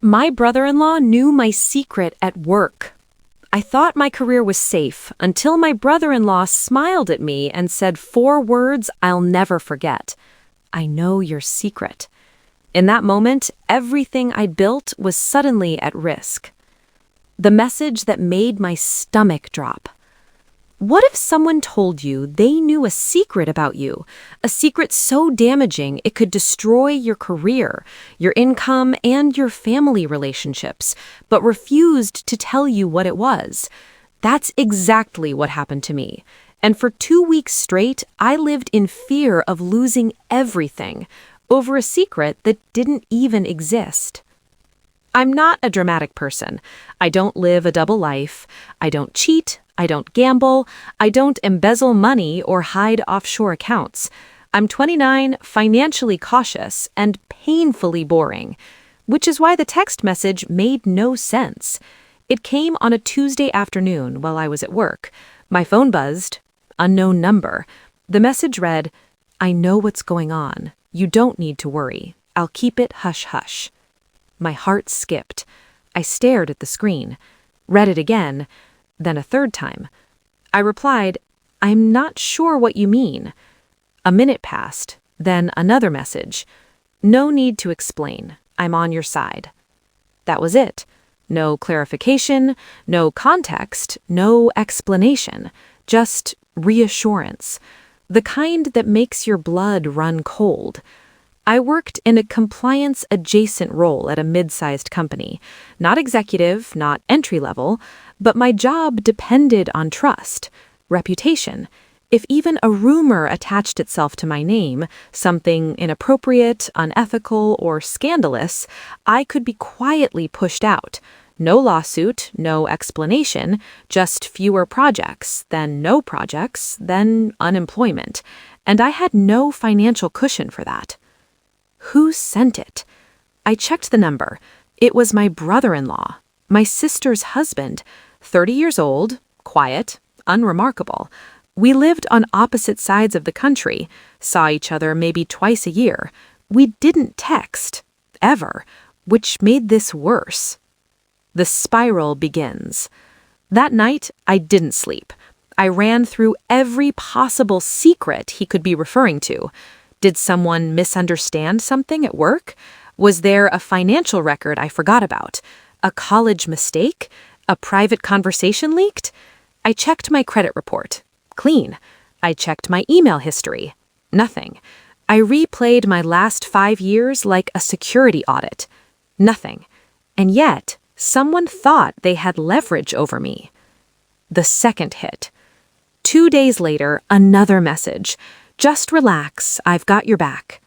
My brother-in-law knew my secret at work. I thought my career was safe until my brother-in-law smiled at me and said 4 words I'll never forget. I know your secret. In that moment, everything I'd built was suddenly at risk. The message that made my stomach drop. What if someone told you they knew a secret about you, a secret so damaging it could destroy your career, your income, and your family relationships, but refused to tell you what it was? That's exactly what happened to me. And for 2 weeks straight, I lived in fear of losing everything over a secret that didn't even exist. I'm not a dramatic person. I don't live a double life. I don't cheat. I don't gamble. I don't embezzle money or hide offshore accounts. I'm 29, financially cautious, and painfully boring, which is why the text message made no sense. It came on a Tuesday afternoon while I was at work. My phone buzzed. Unknown number. The message read, "I know what's going on. You don't need to worry. I'll keep it hush-hush." My heart skipped. I stared at the screen, read it again, then a third time. I replied, "I'm not sure what you mean." A minute passed, then another message. "No need to explain. I'm on your side." That was it. No clarification, no context, no explanation, just reassurance. The kind that makes your blood run cold. I worked in a compliance-adjacent role at a mid-sized company. Not executive, not entry-level, but my job depended on trust, reputation. If even a rumor attached itself to my name, something inappropriate, unethical, or scandalous, I could be quietly pushed out. No lawsuit, no explanation, just fewer projects, then no projects, then unemployment. And I had no financial cushion for that. Who sent it? I checked the number. It was my brother-in-law, my sister's husband, 30 years old, quiet, unremarkable. We lived on opposite sides of the country, saw each other maybe twice a year. We didn't text, ever, which made this worse. The spiral begins. That night, I didn't sleep. I ran through every possible secret he could be referring to. Did someone misunderstand something at work? Was there a financial record I forgot about? A college mistake? A private conversation leaked? I checked my credit report. Clean. I checked my email history. Nothing. I replayed my last 5 years like a security audit. Nothing. And yet, someone thought they had leverage over me. The second hit. 2 days later, another message. "Just relax, I've got your back."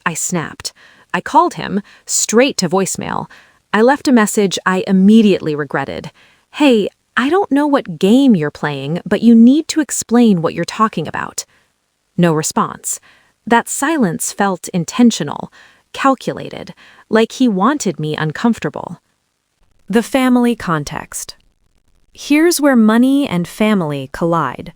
I snapped. I called him, straight to voicemail. I left a message I immediately regretted. "Hey, I don't know what game you're playing, but you need to explain what you're talking about." No response. That silence felt intentional, calculated, like he wanted me uncomfortable. The family context. Here's where money and family collide.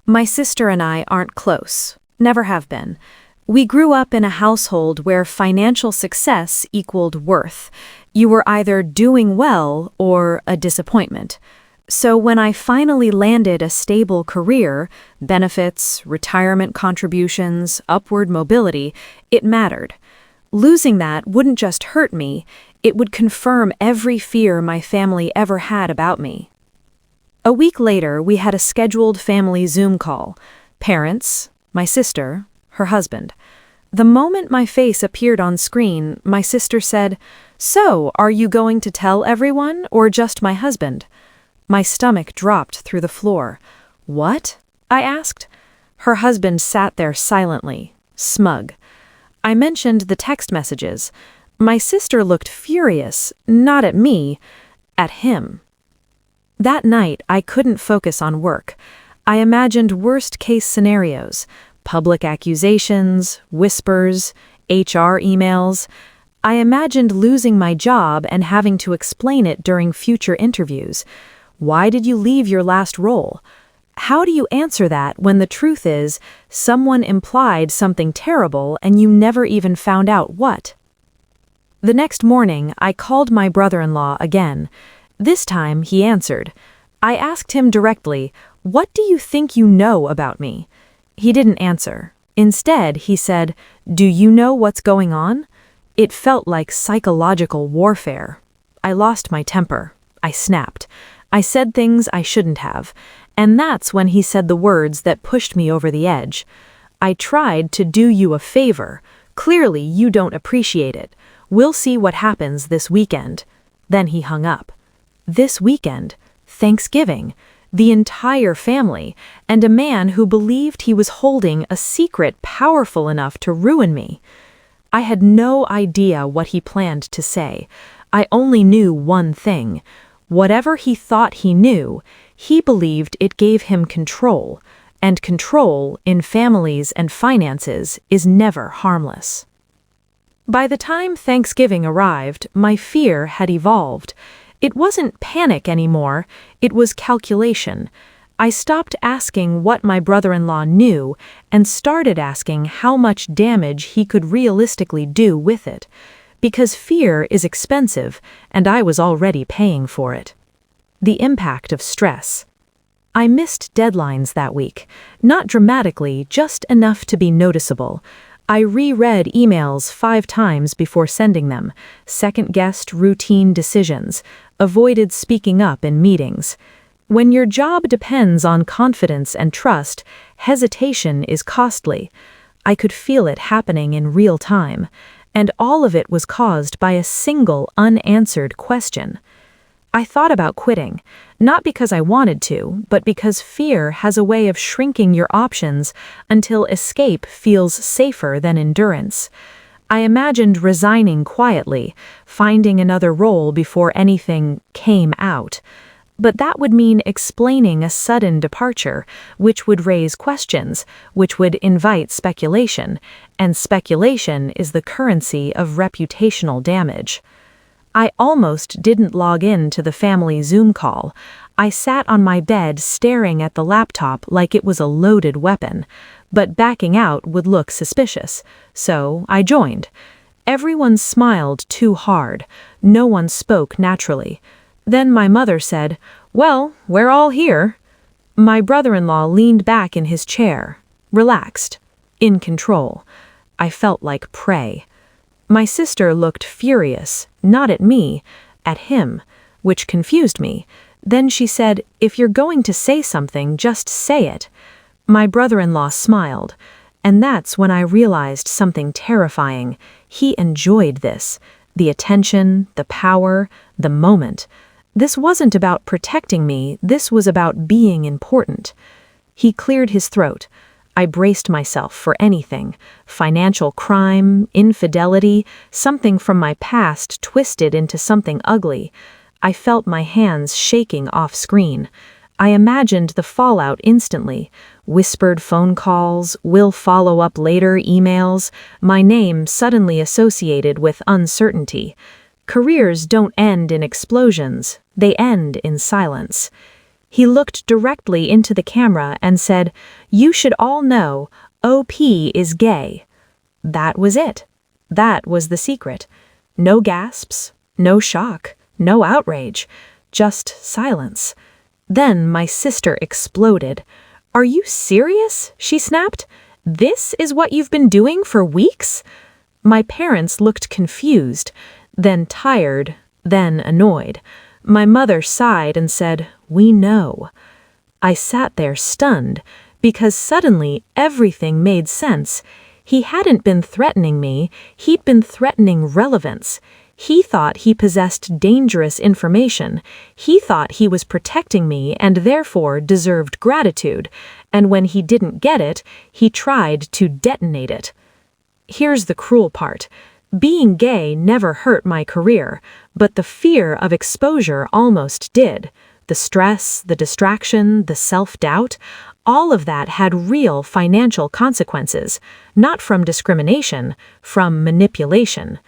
My sister and I aren't close. Never have been. We grew up in a household where financial success equaled worth. You were either doing well or a disappointment. So when I finally landed a stable career, benefits, retirement contributions, upward mobility, it mattered. Losing that wouldn't just hurt me, it would confirm every fear my family ever had about me. A week later, we had a scheduled family Zoom call. Parents, my sister, her husband. The moment my face appeared on screen, my sister said, "So, are you going to tell everyone or just my husband?" My stomach dropped through the floor. "What?" I asked. Her husband sat there silently, smug. I mentioned the text messages. My sister looked furious, not at me, at him. That night, I couldn't focus on work. I imagined worst-case scenarios, public accusations, whispers, HR emails. I imagined losing my job and having to explain it during future interviews. Why did you leave your last role? How do you answer that when the truth is someone implied something terrible and you never even found out what? The next morning, I called my brother-in-law again. This time, he answered. I asked him directly, "What do you think you know about me?" He didn't answer. Instead, he said, "Do you know what's going on?" It felt like psychological warfare. I lost my temper. I snapped. I said things I shouldn't have. And that's when he said the words that pushed me over the edge. "I tried to do you a favor. Clearly, you don't appreciate it. We'll see what happens this weekend." Then he hung up. This weekend? Thanksgiving? The entire family, and a man who believed he was holding a secret powerful enough to ruin me. I had no idea what he planned to say. I only knew one thing. Whatever he thought he knew, he believed it gave him control, and control in families and finances is never harmless. By the time Thanksgiving arrived, my fear had evolved. It wasn't panic anymore, it was calculation. I stopped asking what my brother-in-law knew and started asking how much damage he could realistically do with it. Because fear is expensive, and I was already paying for it. The impact of stress. I missed deadlines that week, not dramatically, just enough to be noticeable. I reread emails 5 times before sending them, second-guessed routine decisions, avoided speaking up in meetings. When your job depends on confidence and trust, hesitation is costly. I could feel it happening in real time, and all of it was caused by a single unanswered question. I thought about quitting, not because I wanted to, but because fear has a way of shrinking your options until escape feels safer than endurance. I imagined resigning quietly, finding another role before anything came out. But that would mean explaining a sudden departure, which would raise questions, which would invite speculation, and speculation is the currency of reputational damage. I almost didn't log in to the family Zoom call. I sat on my bed staring at the laptop like it was a loaded weapon, but backing out would look suspicious, so I joined. Everyone smiled too hard. No one spoke naturally. Then my mother said, "Well, we're all here." My brother-in-law leaned back in his chair, relaxed, in control. I felt like prey. My sister looked furious, not at me, at him, which confused me. Then she said, "If you're going to say something, just say it." My brother-in-law smiled, and that's when I realized something terrifying. He enjoyed this, the attention, the power, the moment. This wasn't about protecting me, this was about being important. He cleared his throat. I braced myself for anything. Financial crime, infidelity, something from my past twisted into something ugly. I felt my hands shaking off-screen. I imagined the fallout instantly. Whispered phone calls, "will follow up later" emails, my name suddenly associated with uncertainty. Careers don't end in explosions, they end in silence. He looked directly into the camera and said, "You should all know, OP is gay." That was it. That was the secret. No gasps, no shock, no outrage, just silence. Then my sister exploded. "Are you serious?" she snapped. "This is what you've been doing for weeks?" My parents looked confused, then tired, then annoyed. My mother sighed and said, "We know." I sat there stunned, because suddenly everything made sense. He hadn't been threatening me, he'd been threatening relevance. He thought he possessed dangerous information. He thought he was protecting me and therefore deserved gratitude. And when he didn't get it, he tried to detonate it. Here's the cruel part. Being gay never hurt my career, but the fear of exposure almost did. The stress, the distraction, the self-doubt, all of that had real financial consequences, not from discrimination, from manipulation.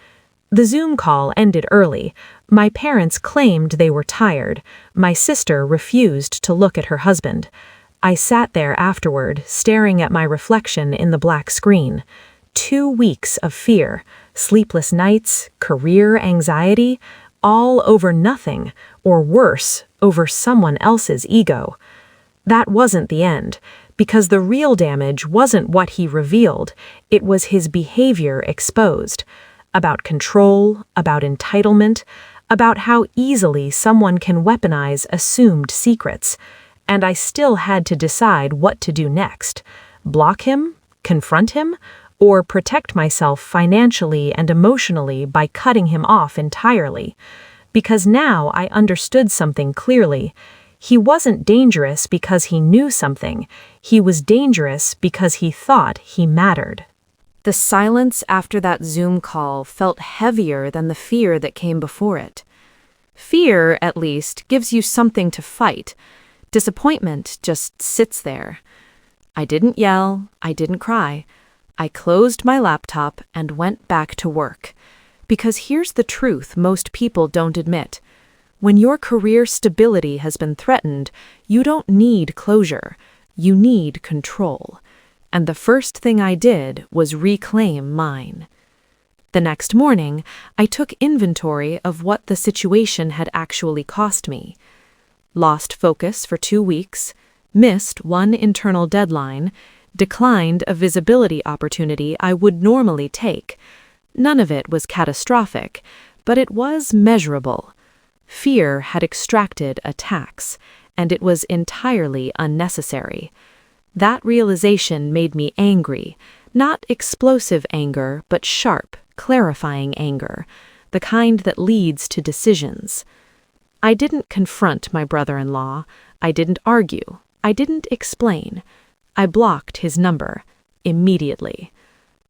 The Zoom call ended early. My parents claimed they were tired. My sister refused to look at her husband. I sat there afterward, staring at my reflection in the black screen. 2 weeks of fear. sleepless nights, career anxiety, all over nothing, or worse, over someone else's ego. That wasn't the end, because the real damage wasn't what he revealed, it was his behavior exposed. About control, about entitlement, about how easily someone can weaponize assumed secrets. And I still had to decide what to do next. Block him? Confront him? Or protect myself financially and emotionally by cutting him off entirely? Because now I understood something clearly. He wasn't dangerous because he knew something. He was dangerous because he thought he mattered. The silence after that Zoom call felt heavier than the fear that came before it. Fear, at least, gives you something to fight. Disappointment just sits there. I didn't yell, I didn't cry. I closed my laptop and went back to work. Because here's the truth most people don't admit. When your career stability has been threatened, you don't need closure. You need control. And the first thing I did was reclaim mine. The next morning, I took inventory of what the situation had actually cost me. Lost focus for 2 weeks, missed one internal deadline, declined a visibility opportunity I would normally take. None of it was catastrophic, but it was measurable. Fear had extracted a tax, and it was entirely unnecessary. That realization made me angry, not explosive anger, but sharp, clarifying anger, the kind that leads to decisions. I didn't confront my brother-in-law. I didn't argue. I didn't explain. I blocked his number immediately.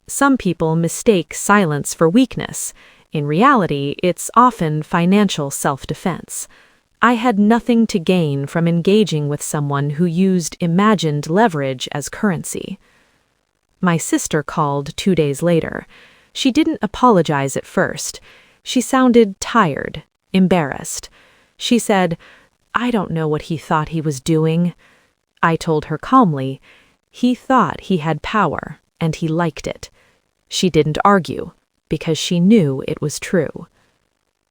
Some people mistake silence for weakness. In reality, it's often financial self-defense. I had nothing to gain from engaging with someone who used imagined leverage as currency. My sister called 2 days later. She didn't apologize at first. She sounded tired, embarrassed. She said, "I don't know what he thought he was doing." I told her calmly, "He thought he had power, and he liked it." She didn't argue, because she knew it was true.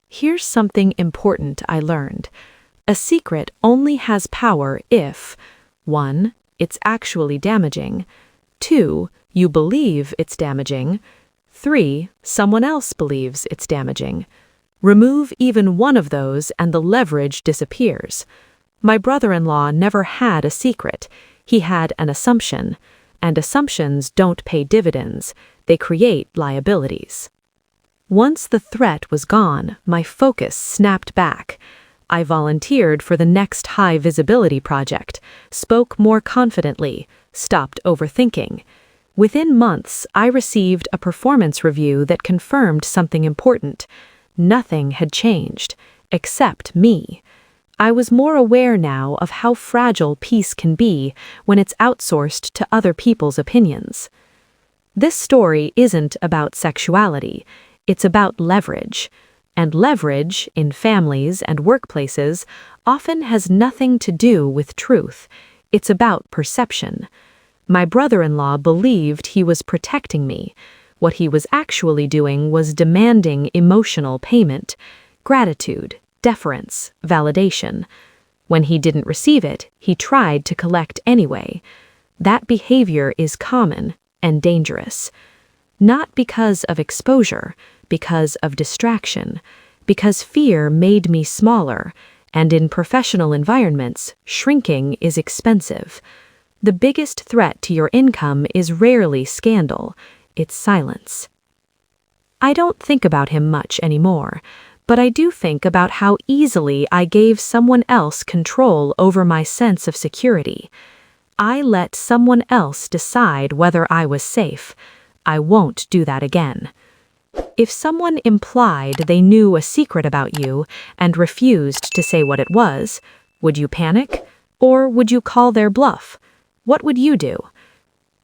Here's something important I learned. A secret only has power if 1. It's actually damaging, 2. You believe it's damaging, 3. Someone else believes it's damaging. Remove even one of those and the leverage disappears. My brother-in-law never had a secret. He had an assumption, and assumptions don't pay dividends. They create liabilities. Once the threat was gone, my focus snapped back. I volunteered for the next high-visibility project, spoke more confidently, stopped overthinking. Within months, I received a performance review that confirmed something important. Nothing had changed, except me. I was more aware now of how fragile peace can be when it's outsourced to other people's opinions. This story isn't about sexuality. It's about leverage. And leverage, in families and workplaces, often has nothing to do with truth. It's about perception. My brother-in-law believed he was protecting me. What he was actually doing was demanding emotional payment, gratitude, deference, validation. When he didn't receive it, he tried to collect anyway. That behavior is common and dangerous. Not because of exposure, because of distraction, because fear made me smaller, and in professional environments, shrinking is expensive. The biggest threat to your income is rarely scandal, it's silence. I don't think about him much anymore, but I do think about how easily I gave someone else control over my sense of security. I let someone else decide whether I was safe. I won't do that again. If someone implied they knew a secret about you and refused to say what it was, would you panic? Or would you call their bluff? What would you do?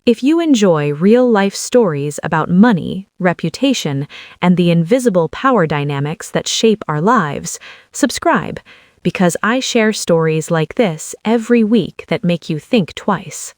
If you enjoy real-life stories about money, reputation, and the invisible power dynamics that shape our lives, subscribe, because I share stories like this every week that make you think twice.